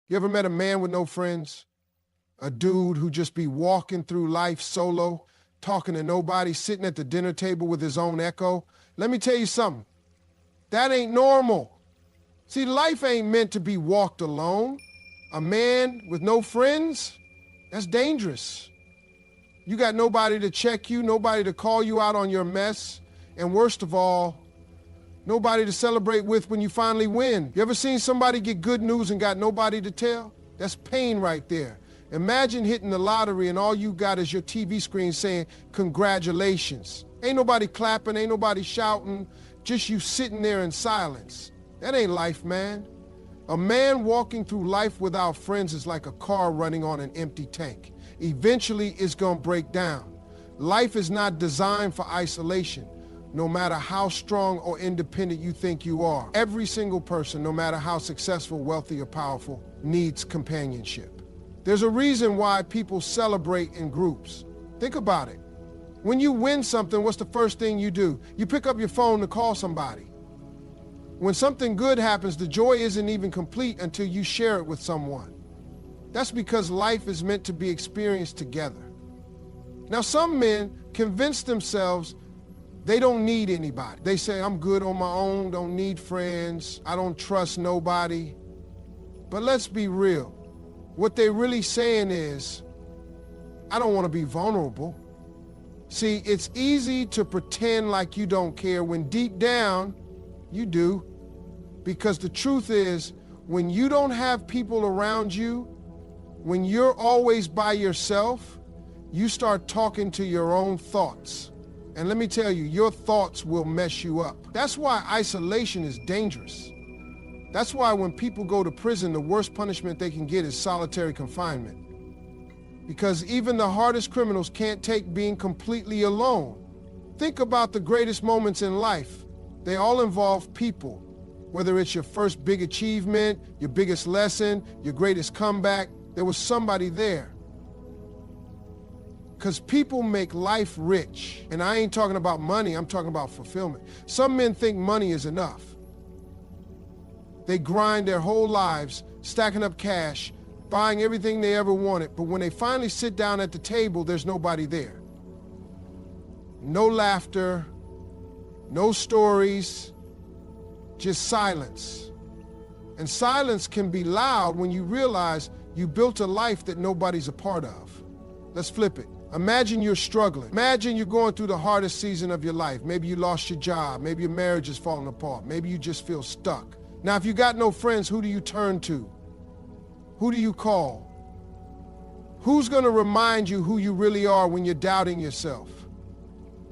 You ever met a man with no friends? A dude who just be walking through life solo, talking to nobody, sitting at the dinner table with his own echo? Let me tell you something. That ain't normal. See, life ain't meant to be walked alone. A man with no friends, that's dangerous. You got nobody to check you, nobody to call you out on your mess, and worst of all, nobody to celebrate with when you finally win. You ever seen somebody get good news and got nobody to tell? That's pain right there. Imagine hitting the lottery and all you got is your TV screen saying, congratulations. Ain't nobody clapping, ain't nobody shouting, just you sitting there in silence. That ain't life, man. A man walking through life without friends is like a car running on an empty tank. Eventually, it's gonna break down. Life is not designed for isolation, no matter how strong or independent you think you are. Every single person, no matter how successful, wealthy, or powerful, needs companionship. There's a reason why people celebrate in groups. Think about it. When you win something, what's the first thing you do? You pick up your phone to call somebody. When something good happens, the joy isn't even complete until you share it with someone. That's because life is meant to be experienced together. Now, some men convince themselves they don't need anybody. They say, I'm good on my own, don't need friends, I don't trust nobody. But let's be real. What they're really saying is, I don't want to be vulnerable. See, it's easy to pretend like you don't care when deep down, you do. Because the truth is, when you don't have people around you, when you're always by yourself, you start talking to your own thoughts. And let me tell you, your thoughts will mess you up. That's why isolation is dangerous. That's why when people go to prison, the worst punishment they can get is solitary confinement. Because even the hardest criminals can't take being completely alone. Think about the greatest moments in life. They all involve people. Whether it's your first big achievement, your biggest lesson, your greatest comeback, there was somebody there. Because people make life rich. And I ain't talking about money, I'm talking about fulfillment. Some men think money is enough. They grind their whole lives, stacking up cash, buying everything they ever wanted, but when they finally sit down at the table, there's nobody there. No laughter, no stories, just silence. And silence can be loud when you realize you built a life that nobody's a part of. Let's flip it. Imagine you're struggling. Imagine you're going through the hardest season of your life. Maybe you lost your job. Maybe your marriage is falling apart. Maybe you just feel stuck. Now, if you got no friends, who do you turn to? Who do you call? Who's going to remind you who you really are when you're doubting yourself?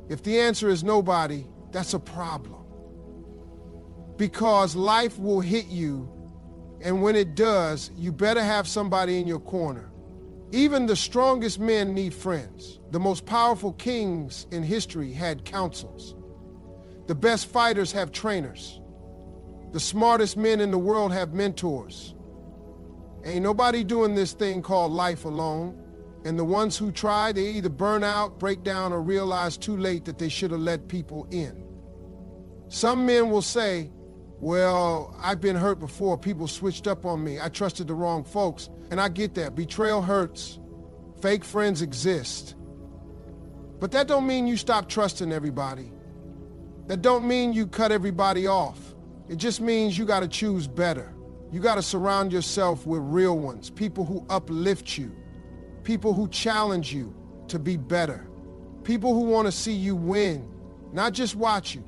If the answer is nobody, that's a problem. Because life will hit you, and when it does, you better have somebody in your corner. Even the strongest men need friends. The most powerful kings in history had councils. The best fighters have trainers. The smartest men in the world have mentors. Ain't nobody doing this thing called life alone. And the ones who try, they either burn out, break down, or realize too late that they should have let people in. Some men will say, well, I've been hurt before. People switched up on me. I trusted the wrong folks. And I get that. Betrayal hurts. Fake friends exist. But that don't mean you stop trusting everybody. That don't mean you cut everybody off. It just means you got to choose better. You got to surround yourself with real ones, people who uplift you, people who challenge you to be better, people who want to see you win, not just watch you.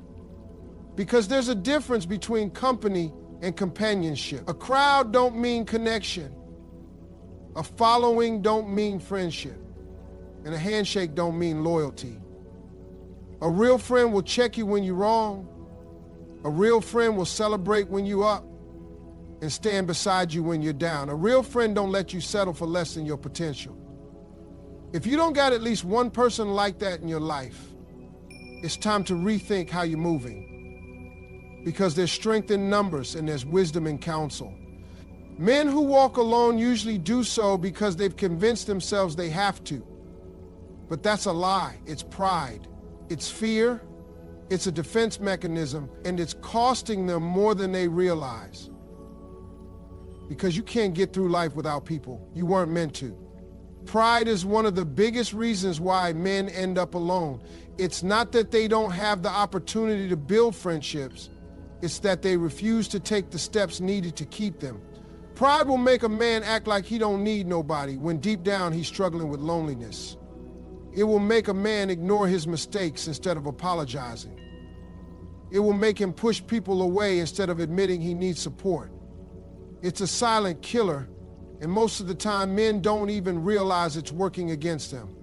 Because there's a difference between company and companionship. A crowd don't mean connection. A following don't mean friendship. And a handshake don't mean loyalty. A real friend will check you when you're wrong. A real friend will celebrate when you're up and stand beside you when you're down. A real friend don't let you settle for less than your potential. If you don't got at least one person like that in your life, it's time to rethink how you're moving. Because there's strength in numbers and there's wisdom in counsel. Men who walk alone usually do so because they've convinced themselves they have to. But that's a lie. It's pride. It's fear. It's a defense mechanism, and it's costing them more than they realize. because you can't get through life without people. You weren't meant to. Pride is one of the biggest reasons why men end up alone. It's not that they don't have the opportunity to build friendships. It's that they refuse to take the steps needed to keep them. Pride will make a man act like he don't need nobody when deep down he's struggling with loneliness. It will make a man ignore his mistakes instead of apologizing. It will make him push people away instead of admitting he needs support. It's a silent killer, and most of the time men don't even realize it's working against them.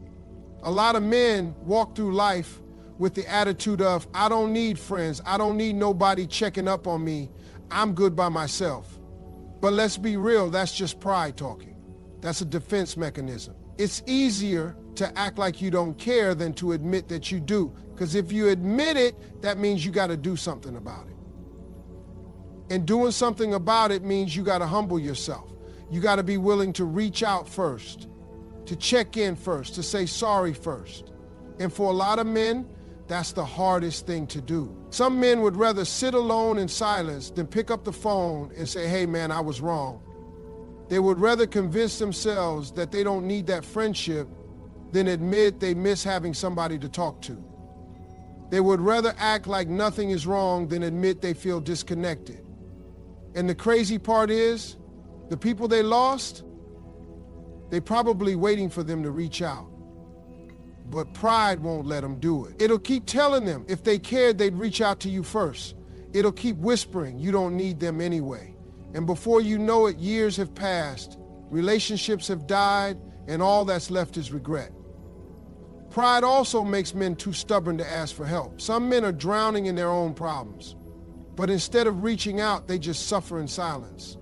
A lot of men walk through life with the attitude of, I don't need friends, I don't need nobody checking up on me, I'm good by myself. But let's be real, that's just pride talking. That's a defense mechanism. It's easier to act like you don't care than to admit that you do. Because if you admit it, that means you got to do something about it. And doing something about it means you got to humble yourself. You got to be willing to reach out first, to check in first, to say sorry first. And for a lot of men, that's the hardest thing to do. Some men would rather sit alone in silence than pick up the phone and say, hey man, I was wrong. They would rather convince themselves that they don't need that friendship than admit they miss having somebody to talk to. They would rather act like nothing is wrong than admit they feel disconnected. And the crazy part is, the people they lost, they're probably waiting for them to reach out. But pride won't let them do it. It'll keep telling them if they cared, they'd reach out to you first. It'll keep whispering you don't need them anyway. And before you know it, years have passed, relationships have died, and all that's left is regret. Pride also makes men too stubborn to ask for help. Some men are drowning in their own problems, but instead of reaching out, they just suffer in silence.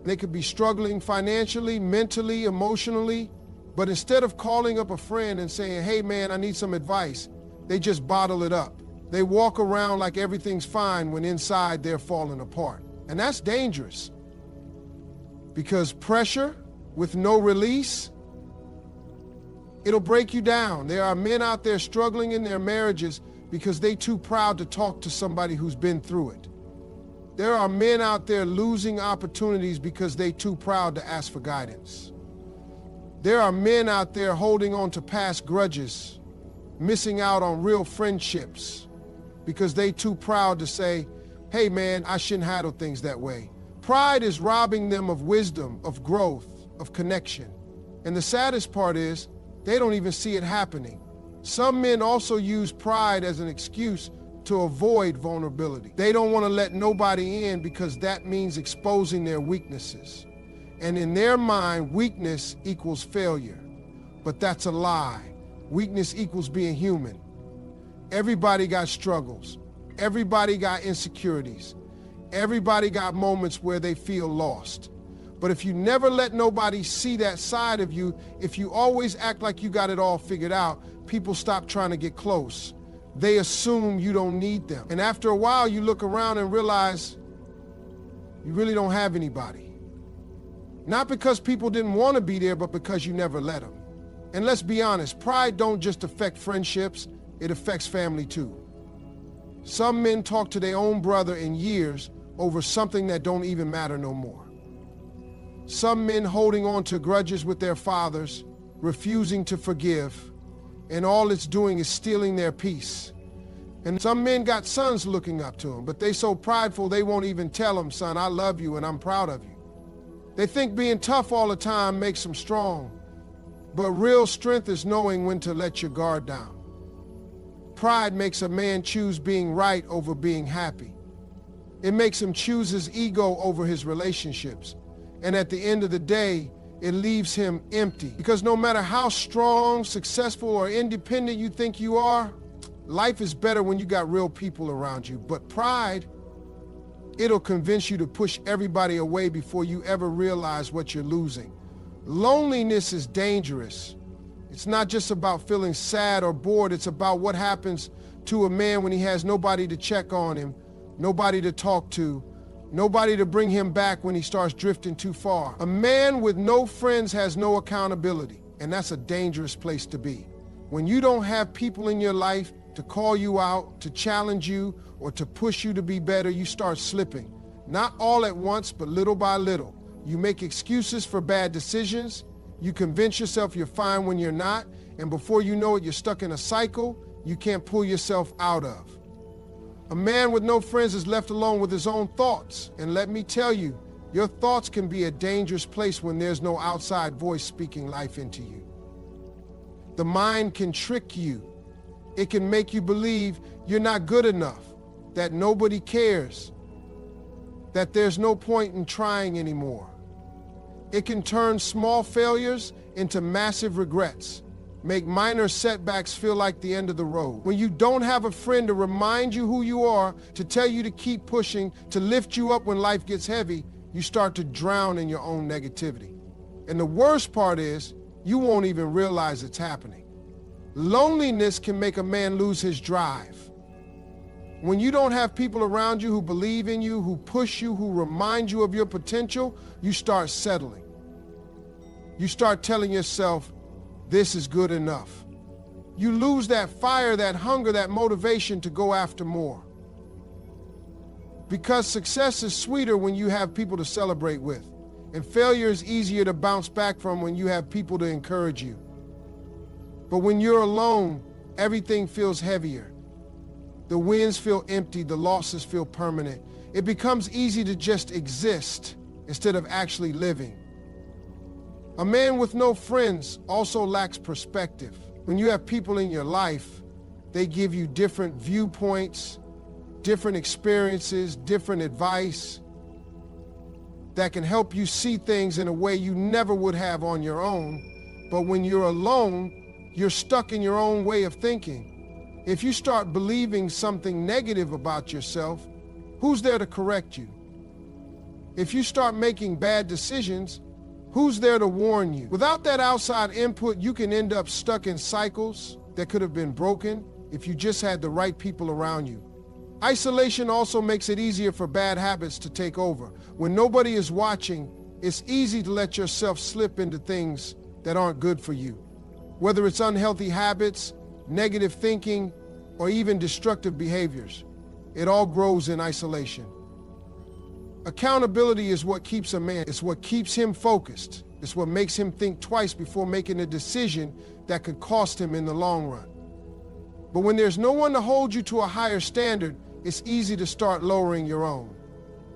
They could be struggling financially, mentally, emotionally, but instead of calling up a friend and saying, hey man, I need some advice, they just bottle it up. They walk around like everything's fine when inside they're falling apart. And that's dangerous, because pressure with no release, it'll break you down. There are men out there struggling in their marriages because they're too proud to talk to somebody who's been through it. There are men out there losing opportunities because they're too proud to ask for guidance. There are men out there holding on to past grudges, missing out on real friendships because they're too proud to say, hey man, I shouldn't handle things that way. Pride is robbing them of wisdom, of growth, of connection. And the saddest part is, they don't even see it happening. Some men also use pride as an excuse to avoid vulnerability. They don't want to let nobody in because that means exposing their weaknesses. And in their mind, weakness equals failure. But that's a lie. Weakness equals being human. Everybody got struggles. Everybody got insecurities. Everybody got moments where they feel lost. But if you never let nobody see that side of you, if you always act like you got it all figured out, people stop trying to get close. They assume you don't need them. And after a while, you look around and realize you really don't have anybody. Not because people didn't want to be there, but because you never let them. And let's be honest, pride don't just affect friendships, it affects family too. Some men talk to their own brother in years over something that don't even matter no more. Some men holding on to grudges with their fathers, refusing to forgive, and all it's doing is stealing their peace. And some men got sons looking up to them, but they so prideful they won't even tell them, son, I love you and I'm proud of you. They think being tough all the time makes them strong, but real strength is knowing when to let your guard down. Pride makes a man choose being right over being happy. It makes him choose his ego over his relationships. And at the end of the day, it leaves him empty. Because no matter how strong, successful, or independent you think you are, life is better when you got real people around you. But pride, it'll convince you to push everybody away before you ever realize what you're losing. Loneliness is dangerous. It's not just about feeling sad or bored. It's about what happens to a man when he has nobody to check on him, nobody to talk to, nobody to bring him back when he starts drifting too far. A man with no friends has no accountability, and that's a dangerous place to be. When you don't have people in your life to call you out, to challenge you, or to push you to be better, you start slipping. Not all at once, but little by little. You make excuses for bad decisions. You convince yourself you're fine when you're not. And before you know it, you're stuck in a cycle you can't pull yourself out of. A man with no friends is left alone with his own thoughts. And let me tell you, your thoughts can be a dangerous place when there's no outside voice speaking life into you. The mind can trick you. It can make you believe you're not good enough, that nobody cares, that there's no point in trying anymore. It can turn small failures into massive regrets, make minor setbacks feel like the end of the road. When you don't have a friend to remind you who you are, to tell you to keep pushing, to lift you up when life gets heavy, you start to drown in your own negativity. And the worst part is, you won't even realize it's happening. Loneliness can make a man lose his drive. When you don't have people around you who believe in you, who push you, who remind you of your potential, you start settling. You start telling yourself, this is good enough. You lose that fire, that hunger, that motivation to go after more. Because success is sweeter when you have people to celebrate with, and failure is easier to bounce back from when you have people to encourage you. But when you're alone, everything feels heavier. The wins feel empty, the losses feel permanent. It becomes easy to just exist instead of actually living. A man with no friends also lacks perspective. When you have people in your life, they give you different viewpoints, different experiences, different advice that can help you see things in a way you never would have on your own. But when you're alone, you're stuck in your own way of thinking. If you start believing something negative about yourself, who's there to correct you? If you start making bad decisions, who's there to warn you? Without that outside input, you can end up stuck in cycles that could have been broken if you just had the right people around you. Isolation also makes it easier for bad habits to take over. When nobody is watching, it's easy to let yourself slip into things that aren't good for you. Whether it's unhealthy habits, negative thinking, or even destructive behaviors, it all grows in isolation. Accountability is what keeps a man. It's what keeps him focused. It's what makes him think twice before making a decision that could cost him in the long run. But when there's no one to hold you to a higher standard, it's easy to start lowering your own.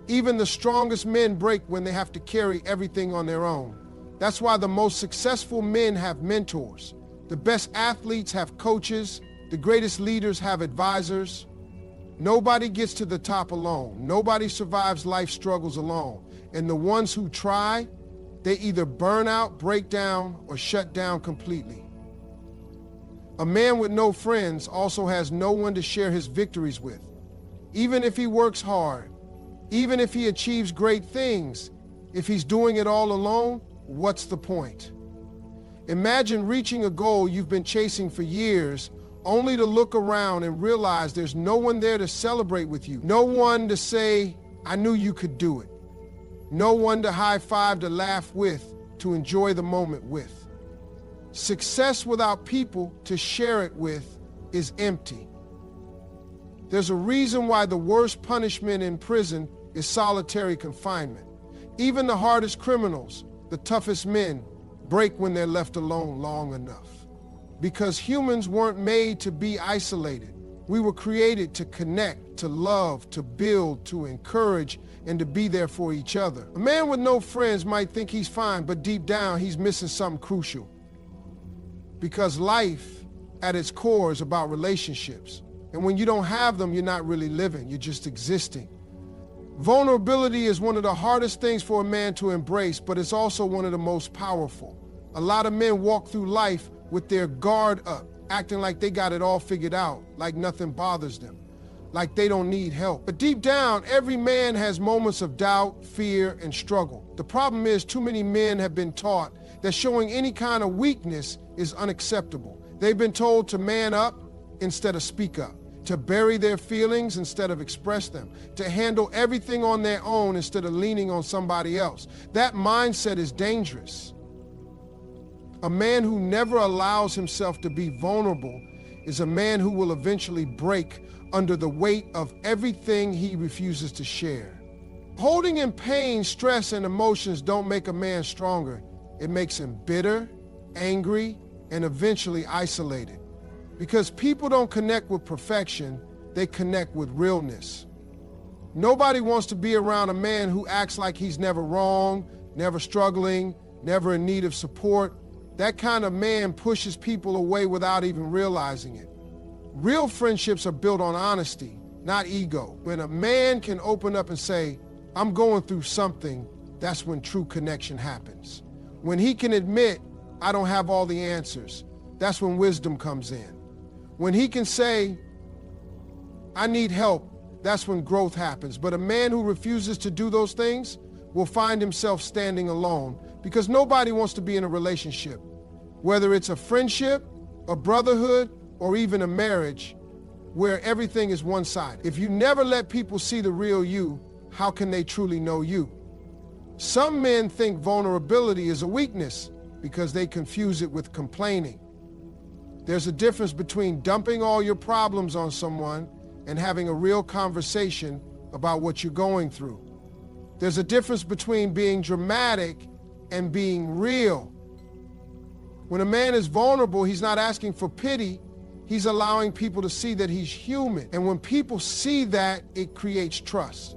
Even the strongest men break when they have to carry everything on their own. That's why the most successful men have mentors. The best athletes have coaches. The greatest leaders have advisors. Nobody gets to the top alone. Nobody survives life struggles alone. And the ones who try, they either burn out, break down, or shut down completely. A man with no friends also has no one to share his victories with. Even if he works hard, even if he achieves great things, if he's doing it all alone, what's the point? Imagine reaching a goal you've been chasing for years, only to look around and realize there's no one there to celebrate with you. No one to say, I knew you could do it. No one to high five, to laugh with, to enjoy the moment with. Success without people to share it with is empty. There's a reason why the worst punishment in prison is solitary confinement. Even the hardest criminals, the toughest men, break when they're left alone long enough. Because humans weren't made to be isolated. We were created to connect, to love, to build, to encourage, and to be there for each other. A man with no friends might think he's fine, but deep down he's missing something crucial. Because life, at its core, is about relationships. And when you don't have them, you're not really living, you're just existing. Vulnerability is one of the hardest things for a man to embrace, but it's also one of the most powerful. A lot of men walk through life with their guard up, acting like they got it all figured out, like nothing bothers them, like they don't need help. But deep down, every man has moments of doubt, fear, and struggle. The problem is too many men have been taught that showing any kind of weakness is unacceptable. They've been told to man up instead of speak up, to bury their feelings instead of express them, to handle everything on their own instead of leaning on somebody else. That mindset is dangerous. A man who never allows himself to be vulnerable is a man who will eventually break under the weight of everything he refuses to share. Holding in pain, stress, and emotions don't make a man stronger. It makes him bitter, angry, and eventually isolated. Because people don't connect with perfection, they connect with realness. Nobody wants to be around a man who acts like he's never wrong, never struggling, never in need of support. That kind of man pushes people away without even realizing it. Real friendships are built on honesty, not ego. When a man can open up and say, I'm going through something, that's when true connection happens. When he can admit, I don't have all the answers, that's when wisdom comes in. When he can say, I need help, that's when growth happens. But a man who refuses to do those things will find himself standing alone because nobody wants to be in a relationship. Whether it's a friendship, a brotherhood, or even a marriage where everything is one-sided. If you never let people see the real you, how can they truly know you? Some men think vulnerability is a weakness because they confuse it with complaining. There's a difference between dumping all your problems on someone and having a real conversation about what you're going through. There's a difference between being dramatic and being real. When a man is vulnerable, he's not asking for pity, he's allowing people to see that he's human. And when people see that, it creates trust.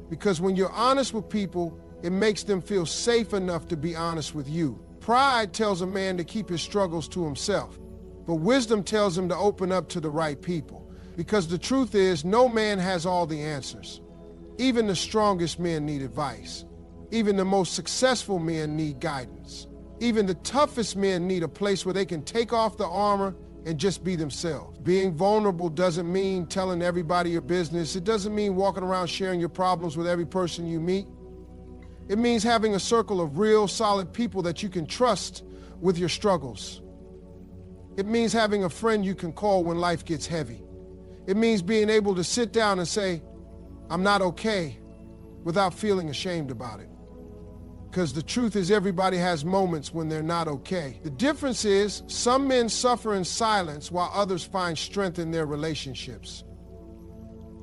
Because when you're honest with people, it makes them feel safe enough to be honest with you. Pride tells a man to keep his struggles to himself, but wisdom tells him to open up to the right people. Because the truth is, no man has all the answers. Even the strongest men need advice. Even the most successful men need guidance. Even the toughest men need a place where they can take off the armor and just be themselves. Being vulnerable doesn't mean telling everybody your business. It doesn't mean walking around sharing your problems with every person you meet. It means having a circle of real, solid people that you can trust with your struggles. It means having a friend you can call when life gets heavy. It means being able to sit down and say, I'm not okay, without feeling ashamed about it. Because the truth is, everybody has moments when they're not okay. The difference is, some men suffer in silence while others find strength in their relationships.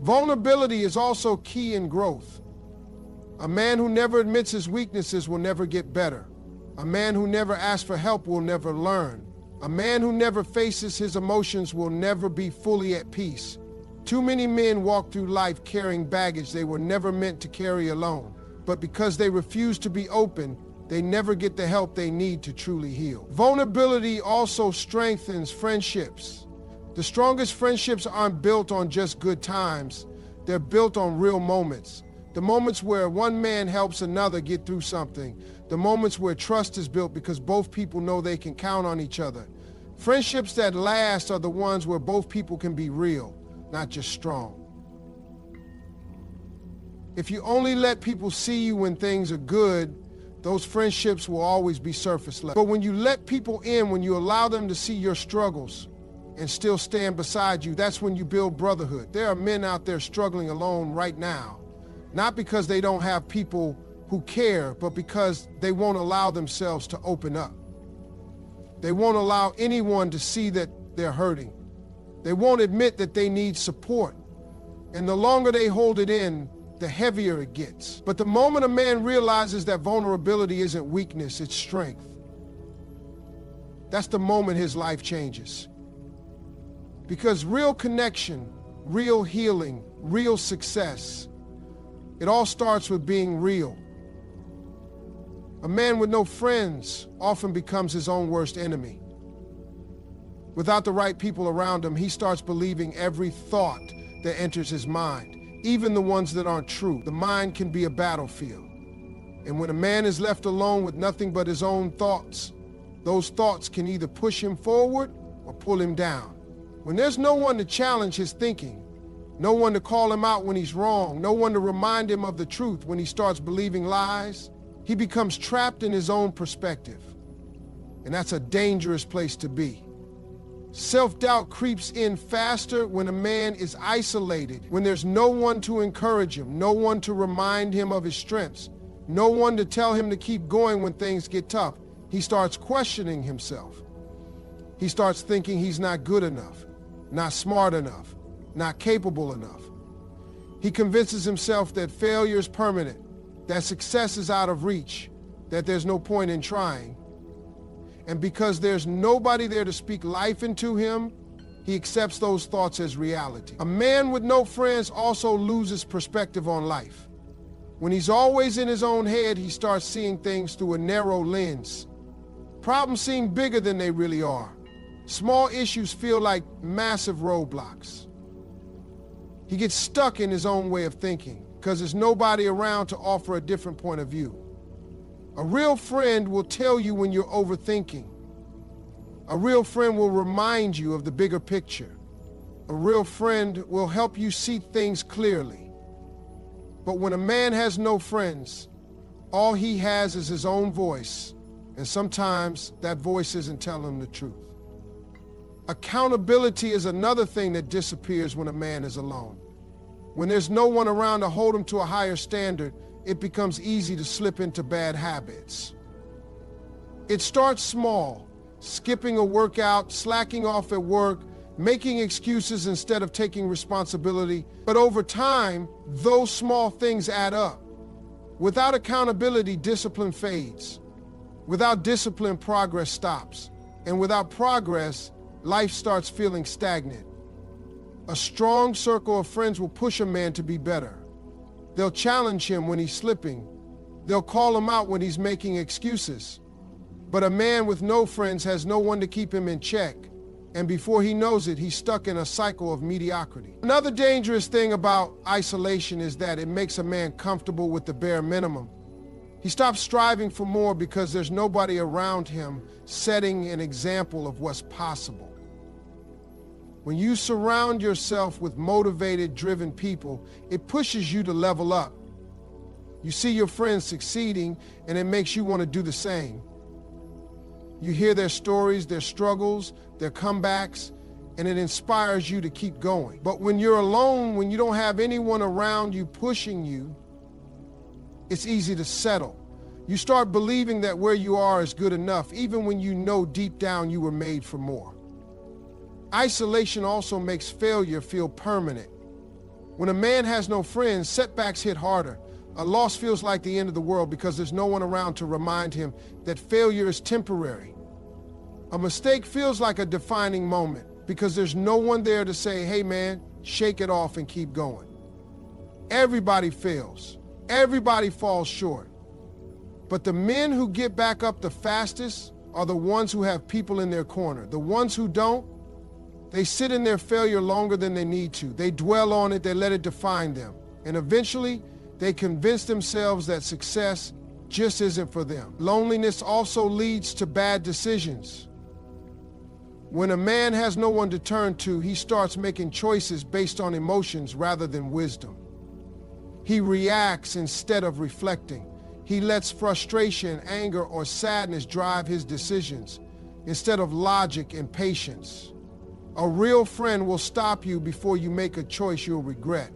Vulnerability is also key in growth. A man who never admits his weaknesses will never get better. A man who never asks for help will never learn. A man who never faces his emotions will never be fully at peace. Too many men walk through life carrying baggage they were never meant to carry alone. But because they refuse to be open, they never get the help they need to truly heal. Vulnerability also strengthens friendships. The strongest friendships aren't built on just good times. They're built on real moments. The moments where one man helps another get through something. The moments where trust is built because both people know they can count on each other. Friendships that last are the ones where both people can be real, not just strong. If you only let people see you when things are good, those friendships will always be surface level. But when you let people in, when you allow them to see your struggles and still stand beside you, that's when you build brotherhood. There are men out there struggling alone right now, not because they don't have people who care, but because they won't allow themselves to open up. They won't allow anyone to see that they're hurting. They won't admit that they need support. And the longer they hold it in, the heavier it gets. But the moment a man realizes that vulnerability isn't weakness, it's strength, that's the moment his life changes. Because real connection, real healing, real success, it all starts with being real. A man with no friends often becomes his own worst enemy. Without the right people around him, he starts believing every thought that enters his mind, even the ones that aren't true. The mind can be a battlefield. And when a man is left alone with nothing but his own thoughts, those thoughts can either push him forward or pull him down. When there's no one to challenge his thinking, no one to call him out when he's wrong, no one to remind him of the truth when he starts believing lies, he becomes trapped in his own perspective. And that's a dangerous place to be. Self-doubt creeps in faster when a man is isolated, when there's no one to encourage him, no one to remind him of his strengths, no one to tell him to keep going when things get tough. He starts questioning himself. He starts thinking he's not good enough, not smart enough, not capable enough. He convinces himself that failure is permanent, that success is out of reach, that there's no point in trying. And because there's nobody there to speak life into him, he accepts those thoughts as reality. A man with no friends also loses perspective on life. When he's always in his own head, he starts seeing things through a narrow lens. Problems seem bigger than they really are. Small issues feel like massive roadblocks. He gets stuck in his own way of thinking because there's nobody around to offer a different point of view. A real friend will tell you when you're overthinking. A real friend will remind you of the bigger picture. A real friend will help you see things clearly. But when a man has no friends, all he has is his own voice, and sometimes that voice isn't telling him the truth. Accountability is another thing that disappears when a man is alone. When there's no one around to hold him to a higher standard, it becomes easy to slip into bad habits. It starts small, skipping a workout, slacking off at work, making excuses instead of taking responsibility. But over time, those small things add up. Without accountability, discipline fades. Without discipline, progress stops. And without progress, life starts feeling stagnant. A strong circle of friends will push a man to be better. They'll challenge him when he's slipping. They'll call him out when he's making excuses. But a man with no friends has no one to keep him in check. And before he knows it, he's stuck in a cycle of mediocrity. Another dangerous thing about isolation is that it makes a man comfortable with the bare minimum. He stops striving for more because there's nobody around him setting an example of what's possible. When you surround yourself with motivated, driven people, it pushes you to level up. You see your friends succeeding, and it makes you want to do the same. You hear their stories, their struggles, their comebacks, and it inspires you to keep going. But when you're alone, when you don't have anyone around you pushing you, it's easy to settle. You start believing that where you are is good enough, even when you know deep down you were made for more. Isolation also makes failure feel permanent. When a man has no friends, setbacks hit harder. A loss feels like the end of the world because there's no one around to remind him that failure is temporary. A mistake feels like a defining moment because there's no one there to say, hey man, shake it off and keep going. Everybody fails. Everybody falls short. But the men who get back up the fastest are the ones who have people in their corner. The ones who don't, they sit in their failure longer than they need to. They dwell on it, they let it define them. And eventually, they convince themselves that success just isn't for them. Loneliness also leads to bad decisions. When a man has no one to turn to, he starts making choices based on emotions rather than wisdom. He reacts instead of reflecting. He lets frustration, anger, or sadness drive his decisions instead of logic and patience. A real friend will stop you before you make a choice you'll regret.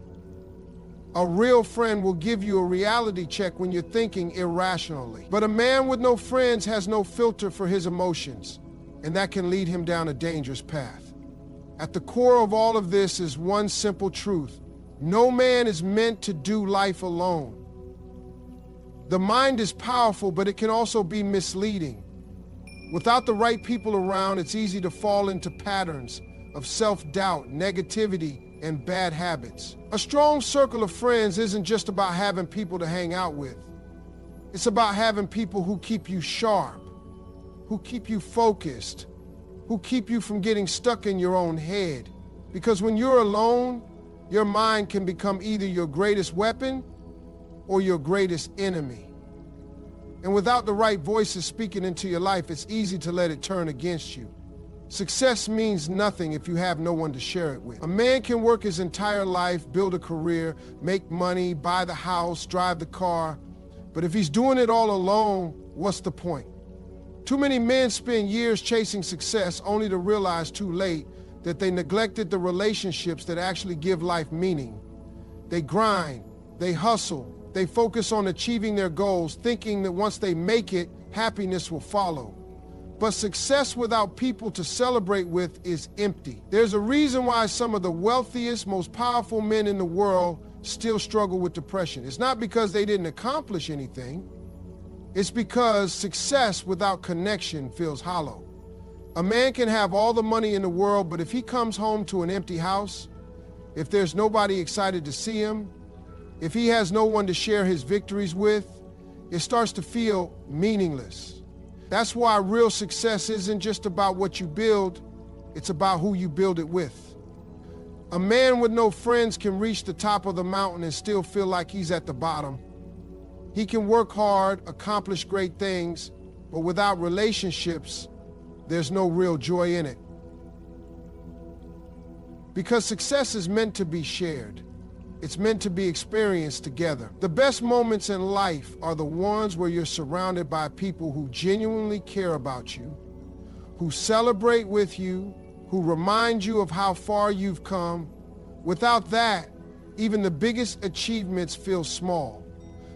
A real friend will give you a reality check when you're thinking irrationally. But a man with no friends has no filter for his emotions, and that can lead him down a dangerous path. At the core of all of this is one simple truth. No man is meant to do life alone. The mind is powerful, but it can also be misleading. Without the right people around, it's easy to fall into patterns of self-doubt, negativity, and bad habits. A strong circle of friends isn't just about having people to hang out with. It's about having people who keep you sharp, who keep you focused, who keep you from getting stuck in your own head. Because when you're alone, your mind can become either your greatest weapon or your greatest enemy. And without the right voices speaking into your life, it's easy to let it turn against you. Success means nothing if you have no one to share it with. A man can work his entire life, build a career, make money, buy the house, drive the car. But if he's doing it all alone, what's the point? Too many men spend years chasing success only to realize too late that they neglected the relationships that actually give life meaning. They grind, they hustle, they focus on achieving their goals, thinking that once they make it, happiness will follow. But success without people to celebrate with is empty. There's a reason why some of the wealthiest, most powerful men in the world still struggle with depression. It's not because they didn't accomplish anything. It's because success without connection feels hollow. A man can have all the money in the world, but if he comes home to an empty house, if there's nobody excited to see him, if he has no one to share his victories with, it starts to feel meaningless. That's why real success isn't just about what you build, it's about who you build it with. A man with no friends can reach the top of the mountain and still feel like he's at the bottom. He can work hard, accomplish great things, but without relationships, there's no real joy in it. Because success is meant to be shared. It's meant to be experienced together. The best moments in life are the ones where you're surrounded by people who genuinely care about you, who celebrate with you, who remind you of how far you've come. Without that, even the biggest achievements feel small.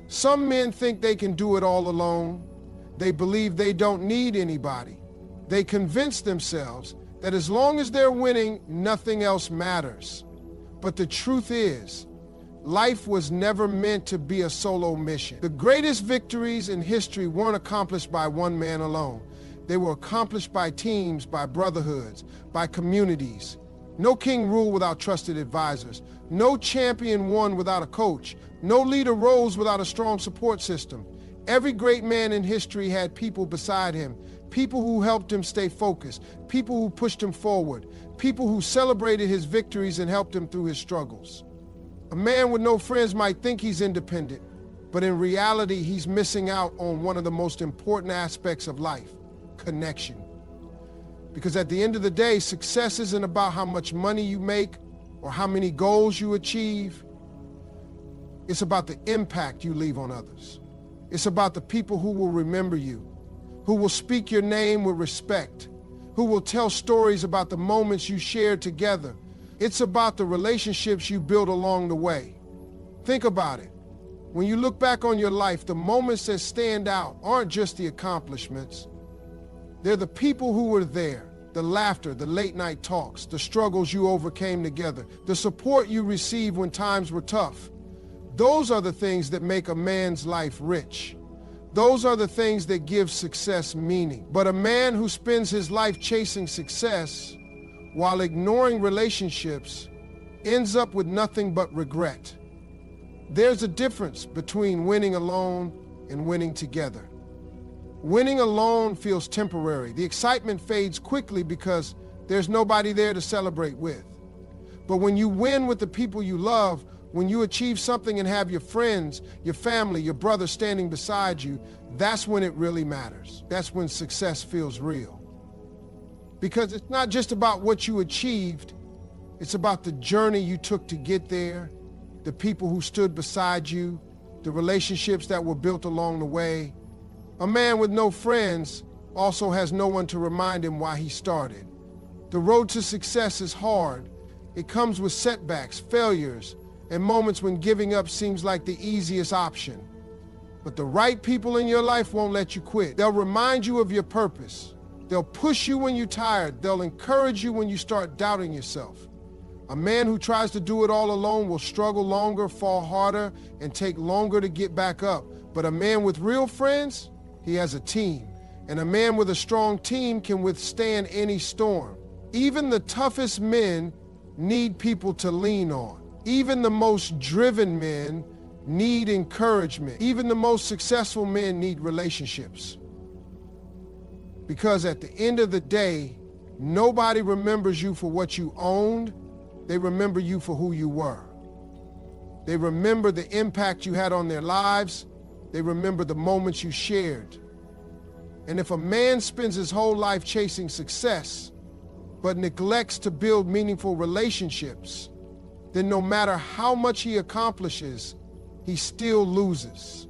Some men think they can do it all alone. They believe they don't need anybody. They convince themselves that as long as they're winning, nothing else matters. But the truth is, life was never meant to be a solo mission. The greatest victories in history weren't accomplished by one man alone. They were accomplished by teams, by brotherhoods, by communities. No king ruled without trusted advisors. No champion won without a coach. No leader rose without a strong support system. Every great man in history had people beside him, people who helped him stay focused, people who pushed him forward, people who celebrated his victories and helped him through his struggles. A man with no friends might think he's independent, but in reality, he's missing out on one of the most important aspects of life, connection. Because at the end of the day, success isn't about how much money you make or how many goals you achieve. It's about the impact you leave on others. It's about the people who will remember you, who will speak your name with respect, who will tell stories about the moments you shared together. It's about the relationships you built along the way. Think about it. When you look back on your life, the moments that stand out aren't just the accomplishments. They're the people who were there, the laughter, the late night talks, the struggles you overcame together, the support you received when times were tough. Those are the things that make a man's life rich. Those are the things that give success meaning. But a man who spends his life chasing success while ignoring relationships ends up with nothing but regret. There's a difference between winning alone and winning together. Winning alone feels temporary. The excitement fades quickly because there's nobody there to celebrate with. But when you win with the people you love, when you achieve something and have your friends, your family, your brother standing beside you, that's when it really matters. That's when success feels real. Because it's not just about what you achieved, it's about the journey you took to get there, the people who stood beside you, the relationships that were built along the way. A man with no friends also has no one to remind him why he started. The road to success is hard. It comes with setbacks, failures, and moments when giving up seems like the easiest option. But the right people in your life won't let you quit. They'll remind you of your purpose. They'll push you when you're tired. They'll encourage you when you start doubting yourself. A man who tries to do it all alone will struggle longer, fall harder, and take longer to get back up. But a man with real friends, he has a team. And a man with a strong team can withstand any storm. Even the toughest men need people to lean on. Even the most driven men need encouragement. Even the most successful men need relationships. Because at the end of the day, nobody remembers you for what you owned. They remember you for who you were. They remember the impact you had on their lives. They remember the moments you shared. And if a man spends his whole life chasing success, but neglects to build meaningful relationships, then no matter how much he accomplishes, he still loses.